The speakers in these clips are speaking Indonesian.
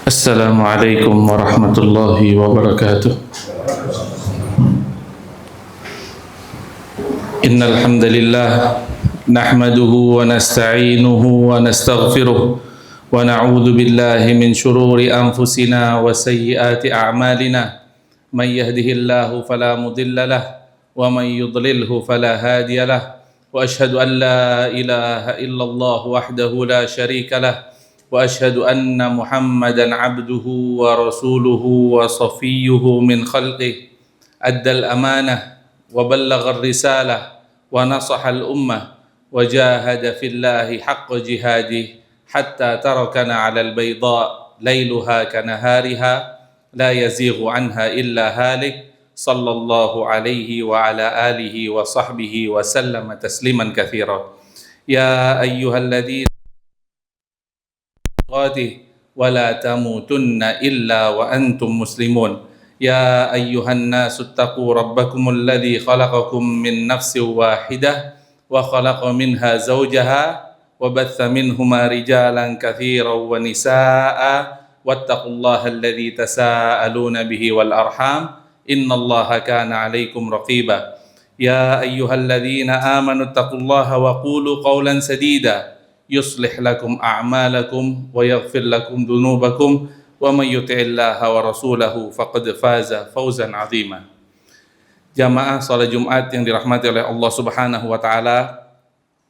السلام عليكم ورحمة الله وبركاته. إن الحمد لله نحمده ونستعينه ونستغفره ونعوذ بالله من شرور أنفسنا وسيئات أعمالنا. من يهده الله فلا مضل له ومن يضلله فلا هادي له، وأشهد أن لا إله إلا الله وحده لا شريك له، وأشهد أن محمدًا عبده ورسوله وصفيه من خلقه، أدى الأمانة وبلغ الرسالة ونصح الأمة وجاهد في الله حق جهاده حتى تركنا على البيضاء ليلها كنهارها لا يزيغ عنها إلا هالك، صلى الله عليه وعلى آله وصحبه وسلم تسليما كثيرا. يا أيها الذين ولا تموتن إلا وأنتم مسلمون. يا أيها الناس اتقوا ربكم الذي خلقكم من نفس واحدة وخلق منها زوجها وبث منهما رجالا كثيرا ونساء واتقوا الله الذي تساءلون به والأرحام إن الله كان عليكم رقيبا. يا أيها الذين آمنوا اتقوا الله وقولوا قولا سديدا يصلح لكم أعمالكم ويغفر لكم ذنوبكم ومن يطع الله ورسوله فقد فاز فوزا عظيما. Jamaah salat Jumat yang dirahmati oleh Allah Subhanahu wa taala,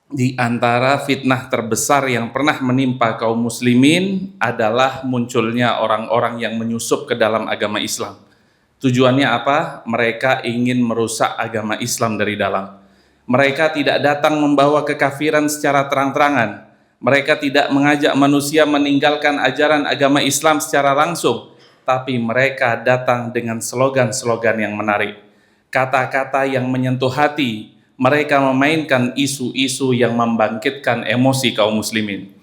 di antara fitnah terbesar yang pernah menimpa kaum muslimin adalah munculnya orang-orang yang menyusup ke dalam agama Islam. Tujuannya apa? Mereka ingin merusak agama Islam dari dalam. Mereka tidak datang membawa kekafiran secara terang-terangan. Mereka tidak mengajak manusia meninggalkan ajaran agama Islam secara langsung, tapi mereka datang dengan slogan-slogan yang menarik, kata-kata yang menyentuh hati. Mereka memainkan isu-isu yang membangkitkan emosi kaum muslimin.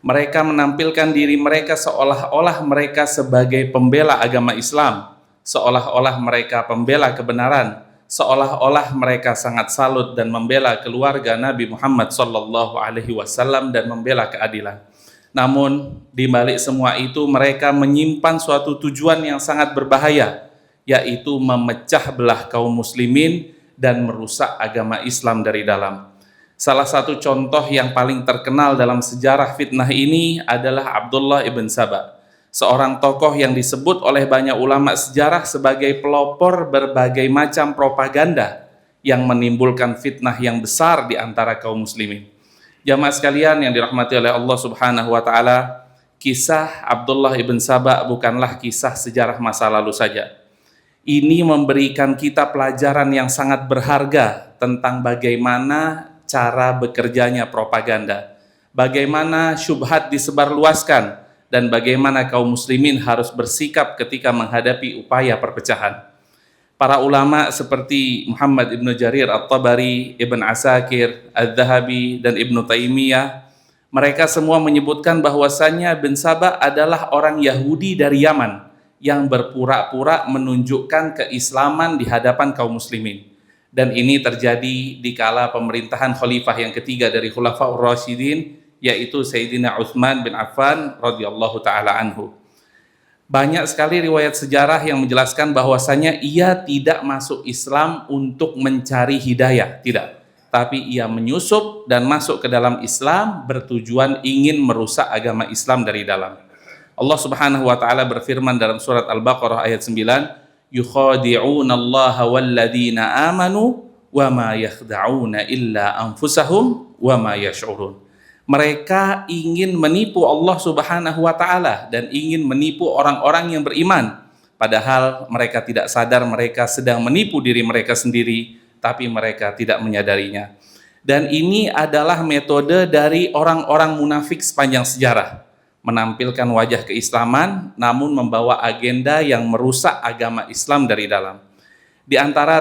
Mereka menampilkan diri mereka seolah-olah mereka sebagai pembela agama Islam, seolah-olah mereka pembela kebenaran, seolah-olah mereka sangat salut dan membela keluarga Nabi Muhammad SAW dan membela keadilan. Namun di balik semua itu mereka menyimpan suatu tujuan yang sangat berbahaya, yaitu memecah belah kaum muslimin dan merusak agama Islam dari dalam. Salah satu contoh yang paling terkenal dalam sejarah fitnah ini adalah Abdullah ibn Saba, seorang tokoh yang disebut oleh banyak ulama sejarah sebagai pelopor berbagai macam propaganda yang menimbulkan fitnah yang besar di antara kaum muslimin. Jamaah sekalian yang dirahmati oleh Allah Subhanahu wa taala, kisah Abdullah ibn Saba bukanlah kisah sejarah masa lalu saja. Ini memberikan kita pelajaran yang sangat berharga tentang bagaimana cara bekerjanya propaganda, bagaimana syubhat disebarluaskan, dan bagaimana kaum muslimin harus bersikap ketika menghadapi upaya perpecahan. Para ulama seperti Muhammad ibn Jarir At-Tabari, Ibn Asakir, Al-Dhahabi, dan Ibn Taimiyah, mereka semua menyebutkan bahwasannya bin Saba adalah orang Yahudi dari Yaman yang berpura-pura menunjukkan keislaman di hadapan kaum muslimin. Dan ini terjadi di kala pemerintahan khalifah yang ketiga dari Khulafaur Rasyidin, yaitu Sayyidina Utsman bin Affan radhiyallahu taala anhu. Banyak sekali riwayat sejarah yang menjelaskan bahwasanya ia tidak masuk Islam untuk mencari hidayah, tidak. Tapi ia menyusup dan masuk ke dalam Islam bertujuan ingin merusak agama Islam dari dalam. Allah Subhanahu wa taala berfirman dalam surat Al-Baqarah ayat 9, yukhadi'una Allaha walladzina amanu wa ma yakhda'una illa anfusahum wa ma yash'urun. Mereka ingin menipu Allah Subhanahu wa taala dan ingin menipu orang-orang yang beriman, padahal mereka tidak sadar mereka sedang menipu diri mereka sendiri, tapi mereka tidak menyadarinya. Dan ini adalah metode dari orang-orang munafik sepanjang sejarah, menampilkan wajah keislaman namun membawa agenda yang merusak agama Islam dari dalam. Di antara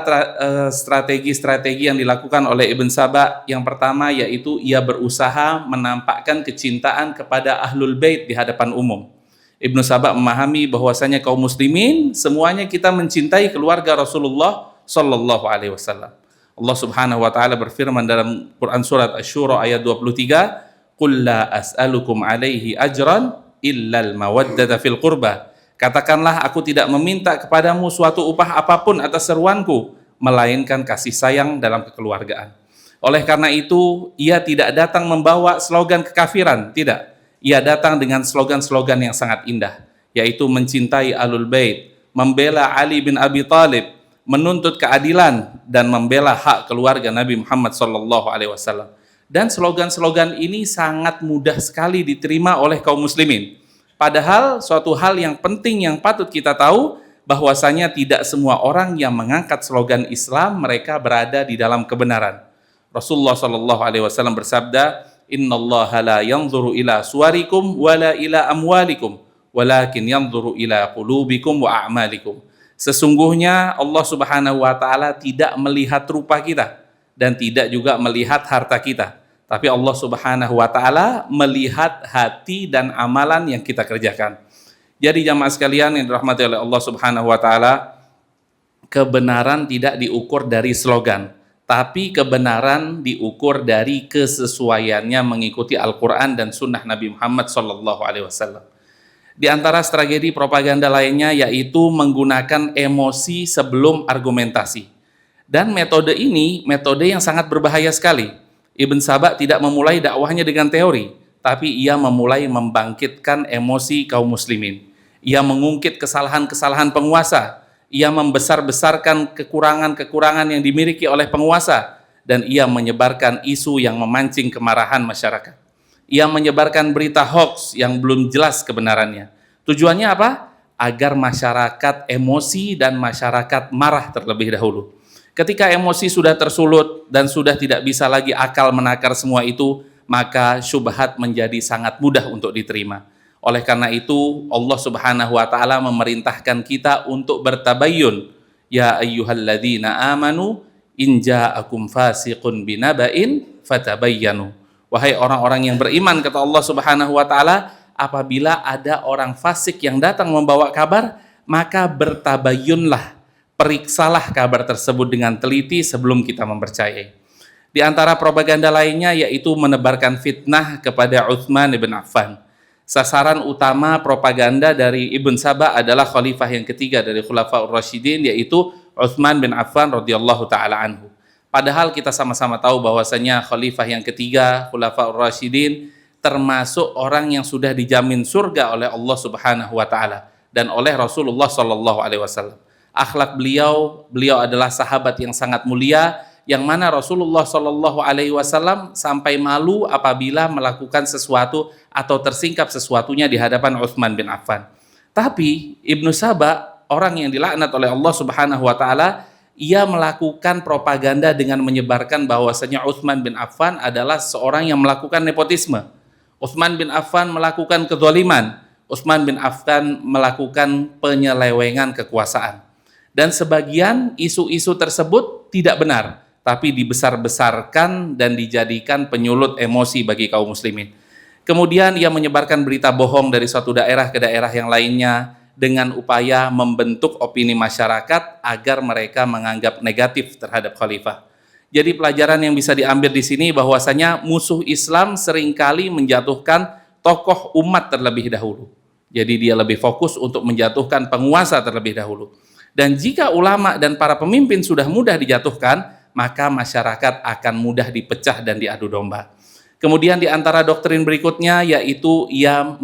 strategi-strategi yang dilakukan oleh Ibn Saba, yang pertama yaitu ia berusaha menampakkan kecintaan kepada Ahlul Bait di hadapan umum. Ibn Saba memahami bahwasanya kaum muslimin semuanya kita mencintai keluarga Rasulullah sallallahu alaihi wasallam. Allah Subhanahu wa taala berfirman dalam Quran surat Asy-Syura ayat 23, "Qul la as'alukum alaihi ajran illal mawaddata fil qurba. Katakanlah, aku tidak meminta kepadamu suatu upah apapun atas seruanku, melainkan kasih sayang dalam kekeluargaan. Oleh karena itu, ia tidak datang membawa slogan kekafiran, tidak. Ia datang dengan slogan-slogan yang sangat indah, yaitu mencintai Ahlul Bait, membela Ali bin Abi Thalib, menuntut keadilan dan membela hak keluarga Nabi Muhammad SAW. Dan slogan-slogan ini sangat mudah sekali diterima oleh kaum muslimin. Padahal suatu hal yang penting yang patut kita tahu, bahwasanya tidak semua orang yang mengangkat slogan Islam mereka berada di dalam kebenaran. Rasulullah SAW bersabda, Innallaha la yanzuru ila suwarikum wala ila amwalikum walakin yanzuru ila qulubikum wa a'malikum. Sesungguhnya Allah Subhanahu wa taala tidak melihat rupa kita dan tidak juga melihat harta kita, tapi Allah Subhanahu wa taala melihat hati dan amalan yang kita kerjakan. Jadi jamaah sekalian yang dirahmati oleh Allah Subhanahu wa taala, kebenaran tidak diukur dari slogan, tapi kebenaran diukur dari kesesuaiannya mengikuti Al-Quran dan Sunnah Nabi Muhammad SAW. Di antara strategi propaganda lainnya yaitu menggunakan emosi sebelum argumentasi. Dan metode ini metode yang sangat berbahaya sekali. Ibn Saba tidak memulai dakwahnya dengan teori, tapi ia memulai membangkitkan emosi kaum muslimin. Ia mengungkit kesalahan-kesalahan penguasa. Ia membesar-besarkan kekurangan-kekurangan yang dimiliki oleh penguasa, dan ia menyebarkan isu yang memancing kemarahan masyarakat. Ia menyebarkan berita hoax yang belum jelas kebenarannya. Tujuannya apa? Agar masyarakat emosi dan masyarakat marah terlebih dahulu. Ketika emosi sudah tersulut dan sudah tidak bisa lagi akal menakar semua itu, maka syubhat menjadi sangat mudah untuk diterima. Oleh karena itu, Allah Subhanahu wa taala memerintahkan kita untuk bertabayyun. Ya ayyuhalladzina amanu in ja'akum fasiqun binaba'in fatabayyanu. Wahai orang-orang yang beriman, kata Allah Subhanahu wa taala, apabila ada orang fasik yang datang membawa kabar, maka bertabayyunlah. Periksalah kabar tersebut dengan teliti sebelum kita mempercayai. Di antara propaganda lainnya yaitu menebarkan fitnah kepada Utsman bin Affan. Sasaran utama propaganda dari Ibn Saba adalah khalifah yang ketiga dari Khulafaur Rasyidin, yaitu Utsman bin Affan radhiyallahu taala anhu. Padahal kita sama-sama tahu bahwasanya khalifah yang ketiga Khulafaur Rasyidin termasuk orang yang sudah dijamin surga oleh Allah Subhanahu wa taala dan oleh Rasulullah sallallahu alaihi wasallam. Akhlak beliau adalah sahabat yang sangat mulia, yang mana Rasulullah Shallallahu Alaihi Wasallam sampai malu apabila melakukan sesuatu atau tersingkap sesuatunya di hadapan Utsman bin Affan. Tapi Ibnu Saba, orang yang dilaknat oleh Allah Subhanahu Wa Taala, ia melakukan propaganda dengan menyebarkan bahwasanya Utsman bin Affan adalah seorang yang melakukan nepotisme. Utsman bin Affan melakukan kezaliman. Utsman bin Affan melakukan penyelewengan kekuasaan. Dan sebagian isu-isu tersebut tidak benar, tapi dibesar-besarkan dan dijadikan penyulut emosi bagi kaum muslimin. Kemudian ia menyebarkan berita bohong dari suatu daerah ke daerah yang lainnya dengan upaya membentuk opini masyarakat agar mereka menganggap negatif terhadap khalifah. Jadi pelajaran yang bisa diambil di sini bahwasanya musuh Islam seringkali menjatuhkan tokoh umat terlebih dahulu. Jadi dia lebih fokus untuk menjatuhkan penguasa terlebih dahulu. Dan jika ulama dan para pemimpin sudah mudah dijatuhkan, maka masyarakat akan mudah dipecah dan diadu domba. Kemudian di antara doktrin berikutnya yaitu ia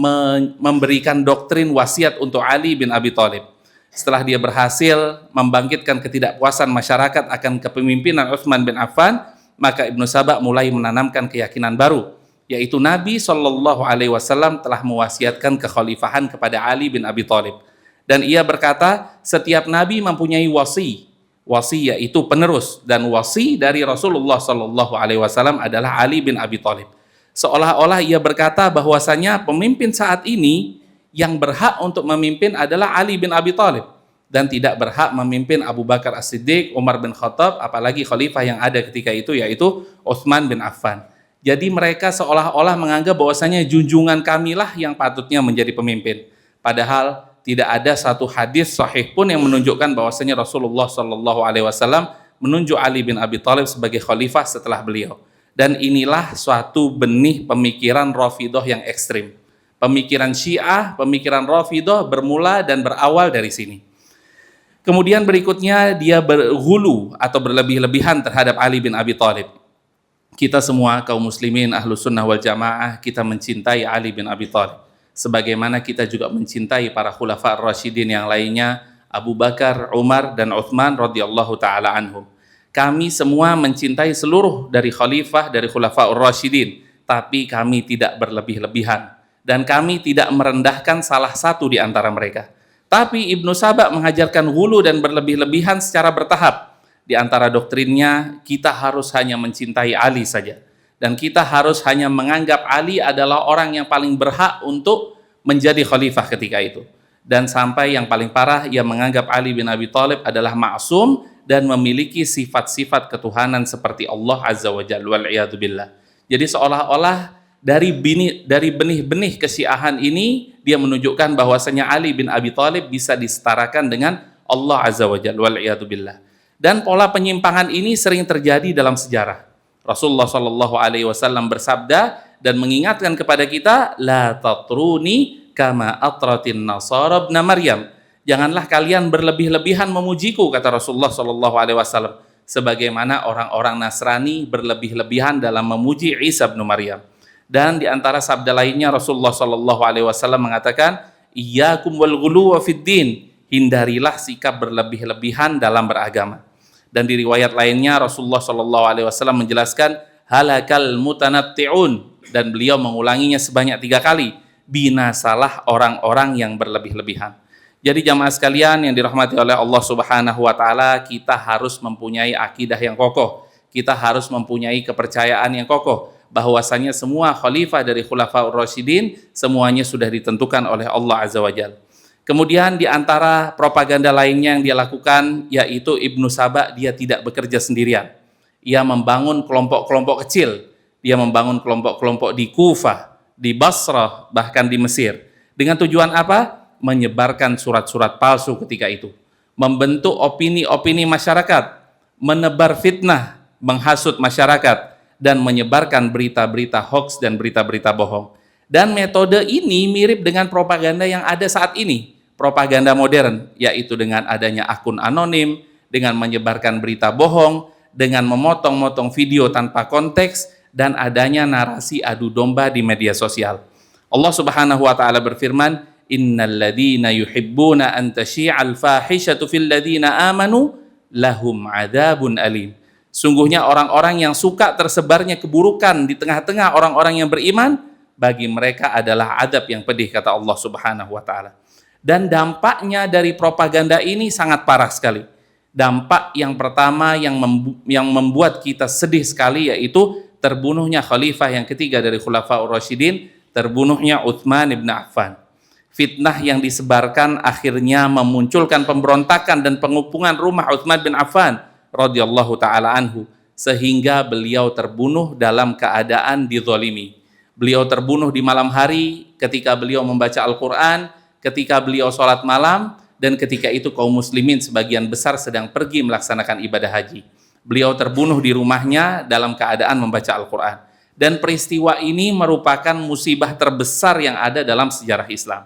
memberikan doktrin wasiat untuk Ali bin Abi Thalib. Setelah dia berhasil membangkitkan ketidakpuasan masyarakat akan kepemimpinan Utsman bin Affan, maka Ibnu Saba mulai menanamkan keyakinan baru, yaitu Nabi SAW telah mewasiatkan kekhalifahan kepada Ali bin Abi Thalib. Dan ia berkata, setiap nabi mempunyai wasi yaitu penerus, dan wasi dari Rasulullah SAW adalah Ali bin Abi Thalib. Seolah-olah ia berkata bahwasanya pemimpin saat ini yang berhak untuk memimpin adalah Ali bin Abi Thalib, dan tidak berhak memimpin Abu Bakar As-Siddiq, Umar bin Khattab, apalagi khalifah yang ada ketika itu yaitu Utsman bin Affan. Jadi mereka seolah-olah menganggap bahwasanya junjungan kamilah yang patutnya menjadi pemimpin. Padahal tidak ada satu hadis sahih pun yang menunjukkan bahwasanya Rasulullah SAW menunjuk Ali bin Abi Thalib sebagai khalifah setelah beliau. Dan inilah suatu benih pemikiran Rafidhah yang ekstrim. Pemikiran Syiah, pemikiran Rafidhah bermula dan berawal dari sini. Kemudian berikutnya dia berghulu atau berlebih-lebihan terhadap Ali bin Abi Thalib. Kita semua kaum muslimin Ahlus Sunnah wal Jamaah, kita mencintai Ali bin Abi Thalib. Sebagaimana kita juga mencintai para khulafa ar-rasyidin yang lainnya, Abu Bakar, Umar, dan Uthman radhiyallahu ta'ala anhum. Kami semua mencintai seluruh dari khalifah, dari khulafa ar-rasyidin, tapi kami tidak berlebih-lebihan. Dan kami tidak merendahkan salah satu di antara mereka. Tapi Ibnu Saba mengajarkan hulu dan berlebih-lebihan secara bertahap. Di antara doktrinnya, kita harus hanya mencintai Ali saja. Dan kita harus hanya menganggap Ali adalah orang yang paling berhak untuk menjadi khalifah ketika itu. Dan sampai yang paling parah, ia menganggap Ali bin Abi Thalib adalah ma'sum dan memiliki sifat-sifat ketuhanan seperti Allah Azza wa Jalla wal-'iyadzu billah. Jadi seolah-olah dari benih-benih kesyiahan ini dia menunjukkan bahwasanya Ali bin Abi Thalib bisa disetarakan dengan Allah Azza wa Jalla wal-'iyadzu billah. Dan pola penyimpangan ini sering terjadi dalam sejarah. Rasulullah Shallallahu alaihi wasallam bersabda dan mengingatkan kepada kita, la tatruni kama atratin nasara ibn Maryam. Janganlah kalian berlebih-lebihan memujiku, kata Rasulullah Shallallahu alaihi wasallam, sebagaimana orang-orang Nasrani berlebih-lebihan dalam memuji Isa bin Maryam. Dan di antara sabda lainnya Rasulullah Shallallahu alaihi wasallam mengatakan, iyyakum wal ghuluwa fid din, hindarilah sikap berlebih-lebihan dalam beragama. Dan di riwayat lainnya Rasulullah Shallallahu alaihi wasallam menjelaskan, halakal mutanatti'un, dan beliau mengulanginya sebanyak 3 kali, binasalah orang-orang yang berlebih-lebihan. Jadi jamaah sekalian yang dirahmati oleh Allah Subhanahu wa taala, kita harus mempunyai akidah yang kokoh. Kita harus mempunyai kepercayaan yang kokoh bahwasanya semua khalifah dari Khulafaur Rasyidin semuanya sudah ditentukan oleh Allah Azza wa Jalla. Kemudian di antara propaganda lainnya yang dia lakukan yaitu Ibnu Saba, dia tidak bekerja sendirian. Ia membangun kelompok-kelompok kecil. Dia membangun kelompok-kelompok di Kufah, di Basrah, bahkan di Mesir. Dengan tujuan apa? Menyebarkan surat-surat palsu ketika itu. Membentuk opini-opini masyarakat, menebar fitnah, menghasut masyarakat, dan menyebarkan berita-berita hoax dan berita-berita bohong. Dan metode ini mirip dengan propaganda yang ada saat ini, propaganda modern, yaitu dengan adanya akun anonim, dengan menyebarkan berita bohong, dengan memotong-motong video tanpa konteks, dan adanya narasi adu domba di media sosial. Allah Subhanahu wa taala berfirman, innal ladzina yuhibbuna an tasyi'al fahishatu fil ladzina amanu lahum adzabun alim. Sungguhnya orang-orang yang suka tersebarnya keburukan di tengah-tengah orang-orang yang beriman, bagi mereka adalah adab yang pedih, kata Allah Subhanahu wa taala. Dan dampaknya dari propaganda ini sangat parah sekali. Dampak yang pertama yang membuat kita sedih sekali yaitu terbunuhnya khalifah yang ketiga dari Khulafaur Rasyidin, terbunuhnya Uthman ibn Affan. Fitnah yang disebarkan akhirnya memunculkan pemberontakan dan pengepungan rumah Uthman bin Affan radhiyallahu taala anhu, sehingga beliau terbunuh dalam keadaan dizalimi. Beliau terbunuh di malam hari ketika beliau membaca Al-Quran, ketika beliau sholat malam, dan ketika itu kaum muslimin sebagian besar sedang pergi melaksanakan ibadah haji. Beliau terbunuh di rumahnya dalam keadaan membaca Al-Quran. Dan peristiwa ini merupakan musibah terbesar yang ada dalam sejarah Islam.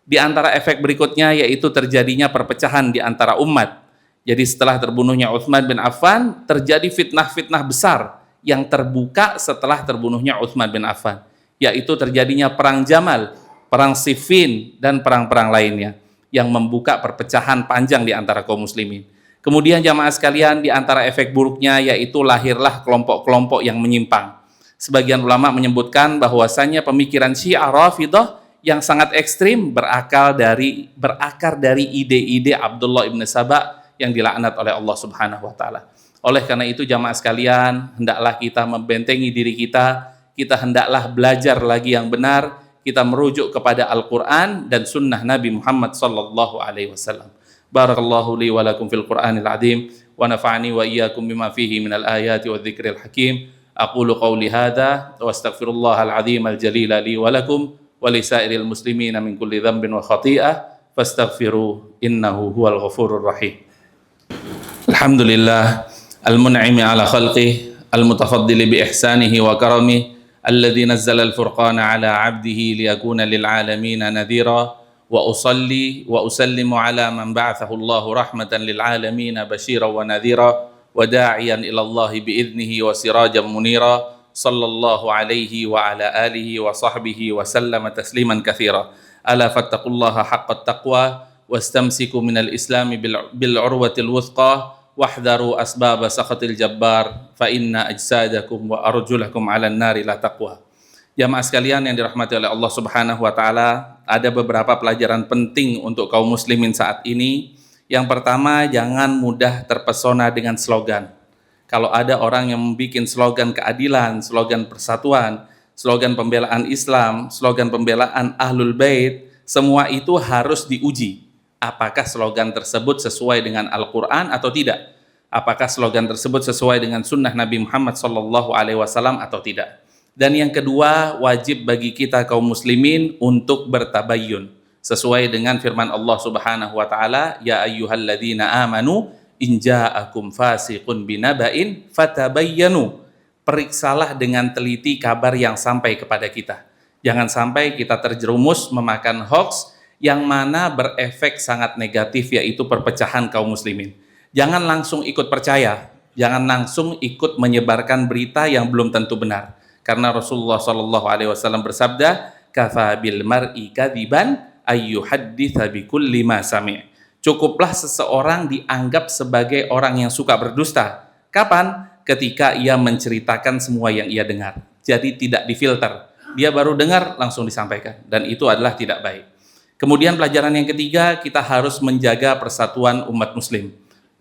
Di antara efek berikutnya yaitu terjadinya perpecahan di antara umat. Jadi setelah terbunuhnya Uthman bin Affan, terjadi fitnah-fitnah besar yang terbuka setelah terbunuhnya Uthman bin Affan, yaitu terjadinya perang Jamal, perang Siffin, dan perang-perang lainnya yang membuka perpecahan panjang di antara kaum muslimin. Kemudian jamaah sekalian, di antara efek buruknya yaitu lahirlah kelompok-kelompok yang menyimpang. Sebagian ulama menyebutkan bahwasanya pemikiran Syiah Rafidhah yang sangat ekstrim berakar dari ide-ide Abdullah ibn Saba yang dilaknat oleh Allah Subhanahu wa taala. Oleh karena itu jamaah sekalian, hendaklah kita membentengi diri kita, kita hendaklah belajar lagi yang benar, kita merujuk kepada Al-Qur'an dan sunnah Nabi Muhammad sallallahu alaihi wasallam. Barakallahu li wa lakum fil Qur'anil azim wa nafa'ani wa iyyakum bima fihi minal ayati wadh-dhikril hakim. Aqulu qawli hadza wa astaghfirullahal azim al-jalil li wa lakum wa li sairil muslimina min kulli dhanbin wa khati'ah fastaghfiru innahu huwal ghafurur rahim. Alhamdulillah al-mun'imi ala khalqih al-mutafaddili bi ihsanihi wa karamihi الذي نزل الفرقان على عبده ليكون للعالمين نذيرا وأصلي وأسلم على من بعثه الله رحمة للعالمين بشيرا ونذيرا وداعيا إلى الله بإذنه وسراجا منيرا صلى الله عليه وعلى آله وصحبه وسلم تسليما كثيرا ألا فاتقوا الله حق التقوى واستمسكوا من الإسلام بالعروة الوثقى واحذروا أسباب سخط الجبار فإن أجسادكم وأرجلكم على النار لا تقوى. Jamaah sekalian yang dirahmati oleh Allah Subhanahu wa taala, ada beberapa pelajaran penting untuk kaum muslimin saat ini. Yang pertama, jangan mudah terpesona dengan slogan. Kalau ada orang yang membuat slogan keadilan, slogan persatuan, slogan pembelaan Islam, slogan pembelaan Ahlul Bait, semua itu harus diuji. Apakah slogan tersebut sesuai dengan Al-Quran atau tidak? Apakah slogan tersebut sesuai dengan sunnah Nabi Muhammad SAW atau tidak? Dan yang kedua, wajib bagi kita kaum muslimin untuk bertabayyun sesuai dengan firman Allah Subhanahu wa taala, ya ayyuhalladzina amanu in ja'akum fasiqun binaba'in fatabayyanu. Periksalah dengan teliti kabar yang sampai kepada kita. Jangan sampai kita terjerumus memakan hoax yang mana berefek sangat negatif, yaitu perpecahan kaum muslimin. Jangan langsung ikut percaya, jangan langsung ikut menyebarkan berita yang belum tentu benar. Karena Rasulullah SAW bersabda, kafa bil mar'i kadziban ayyuhadditsa bikulli ma sami'. Cukuplah seseorang dianggap sebagai orang yang suka berdusta. Kapan? Ketika ia menceritakan semua yang ia dengar. Jadi tidak difilter. Dia baru dengar langsung disampaikan, dan itu adalah tidak baik. Kemudian pelajaran yang ketiga, kita harus menjaga persatuan umat muslim.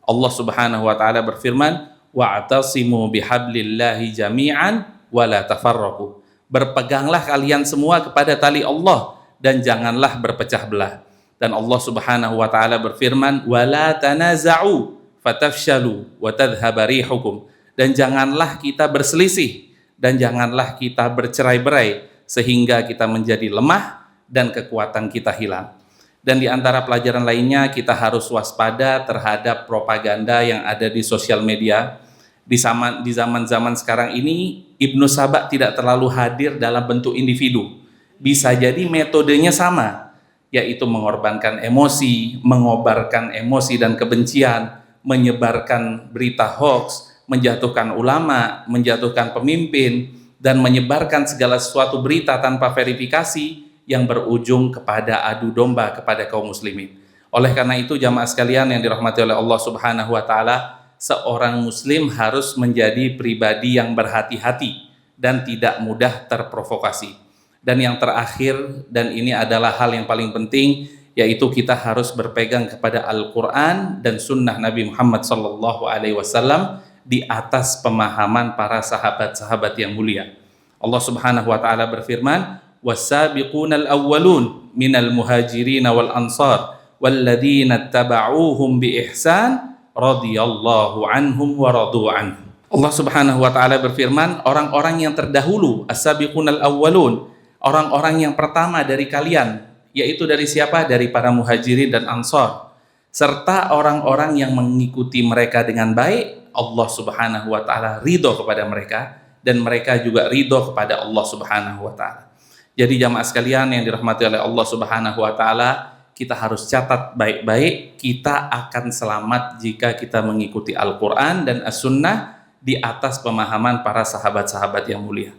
Allah Subhanahu wa taala berfirman, wa'tasimu bihablillahi jami'an wala tafarraqu. Berpeganglah kalian semua kepada tali Allah dan janganlah berpecah belah. Dan Allah Subhanahu wa taala berfirman, wala tanaza'u fatafshalu wa tadhhaba rihukum. Dan janganlah kita berselisih dan janganlah kita bercerai-berai sehingga kita menjadi lemah dan kekuatan kita hilang. Dan di antara pelajaran lainnya, kita harus waspada terhadap propaganda yang ada di sosial media. Di zaman-zaman sekarang ini, Ibnu Saba tidak terlalu hadir dalam bentuk individu. Bisa jadi metodenya sama, yaitu mengorbankan emosi, mengobarkan emosi dan kebencian, menyebarkan berita hoax, menjatuhkan ulama, menjatuhkan pemimpin, dan menyebarkan segala sesuatu berita tanpa verifikasi yang berujung kepada adu domba kepada kaum muslimin. Oleh karena itu, jamaah sekalian yang dirahmati oleh Allah Subhanahu wa taala, seorang muslim harus menjadi pribadi yang berhati-hati dan tidak mudah terprovokasi. Dan yang terakhir, dan ini adalah hal yang paling penting, yaitu kita harus berpegang kepada Al-Quran dan sunnah Nabi Muhammad SAW di atas pemahaman para sahabat-sahabat yang mulia. Allah Subhanahu wa taala berfirman, was-sabiqunal awwalun minal muhajirin wal ansar walladzina ittaba'uuhum bi ihsan radhiyallahu anhum wa radu anhu. Allah Subhanahu wa taala berfirman, orang-orang yang terdahulu, as-sabiqunal awwalun, orang-orang yang pertama dari kalian, yaitu dari siapa? Dari para muhajirin dan ansar, serta orang-orang yang mengikuti mereka dengan baik. Allah Subhanahu wa taala ridho kepada mereka dan mereka juga ridho kepada Allah Subhanahu wa taala. Jadi jamaah sekalian yang dirahmati oleh Allah Subhanahu wa taala, kita harus catat baik-baik, kita akan selamat jika kita mengikuti Al-Quran dan As-Sunnah di atas pemahaman para sahabat-sahabat yang mulia.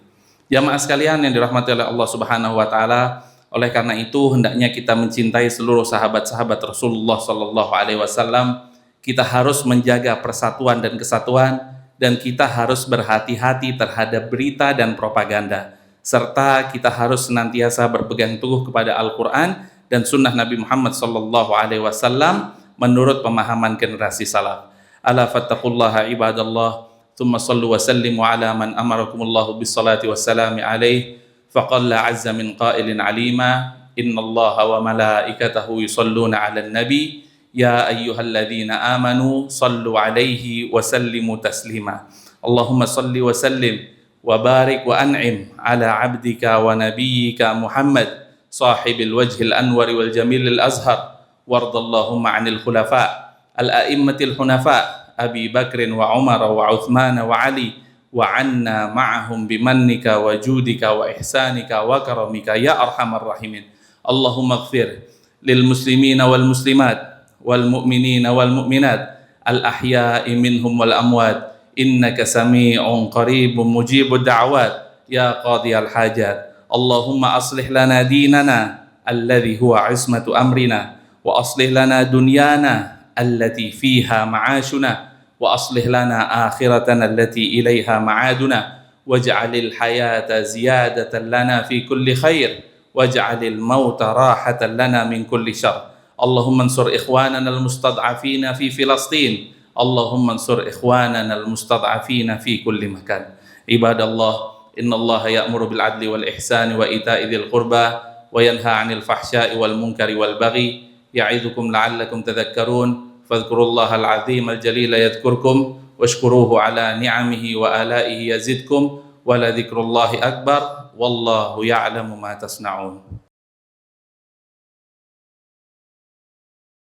Jamaah sekalian yang dirahmati oleh Allah Subhanahu wa taala, oleh karena itu hendaknya kita mencintai seluruh sahabat-sahabat Rasulullah sallallahu alaihi wasallam. Kita harus menjaga persatuan dan kesatuan, dan kita harus berhati-hati terhadap berita dan propaganda, serta kita harus senantiasa berpegang teguh kepada Al-Quran dan sunnah Nabi Muhammad sallallahu alaihi wasallam menurut pemahaman generasi salaf. Ala fattaqullaha ibadallah, thumma sallu wa sallimu ala man amarakumullahu bis salati wassalami alaihi, faqalla azza min qailin alima, innallaha wa malaikatahu yusalluna ala nabi, ya ayyuhalladzina amanu sallu alaihi wa sallimu taslima. Allahumma salli wa sallim wa barik wa an'im ala abdika wa nabiyyika Muhammad sahibil wajhil anwari wal jamilil azhar, wardallahumma anil khulafa al a'immatil hunafa Abi Bakrin wa Umar wa Uthman wa Ali wa 'anna ma'ahum bimannika wa judika wa ihsanika wa karamika ya arhamar rahimin. Allahumma ighfir lil muslimina wal muslimat wal mu'minina wal mu'minat al ahya'i minhum wal amwat innaka sami'un qaribun mujibud da'wat ya qadiyal hajat. Allahumma aslih lana dinana alladhi huwa ismatu amrina wa aslih lana dunyana allati fiha ma'ashuna wa aslih lana akhiratana allati ilaiha ma'aduna waj'alil hayata ziyadatan lana fi kulli khair waj'alil mauta rahatan lana min kulli syarr. Allahumma ansur ikhwanana al-mustad'afina fi Filastin. Allahumma ansur ikhwanana al-mustad'afina fi kulli makan. Ibadallah, innallaha ya'muru bil adli wal ihsani wa ita'i dzil qurba wa yanha 'anil fahsya'i wal munkari wal baghi ya'idzukum la'allakum tadhakkarun. Fadhkurullaha al-'azim al-jalila yadhkurkum washkuruhu ala ni'amihi wa alaihi yazidkum wa la dzikrullahi akbar wallahu ya'lamu ma tasna'un.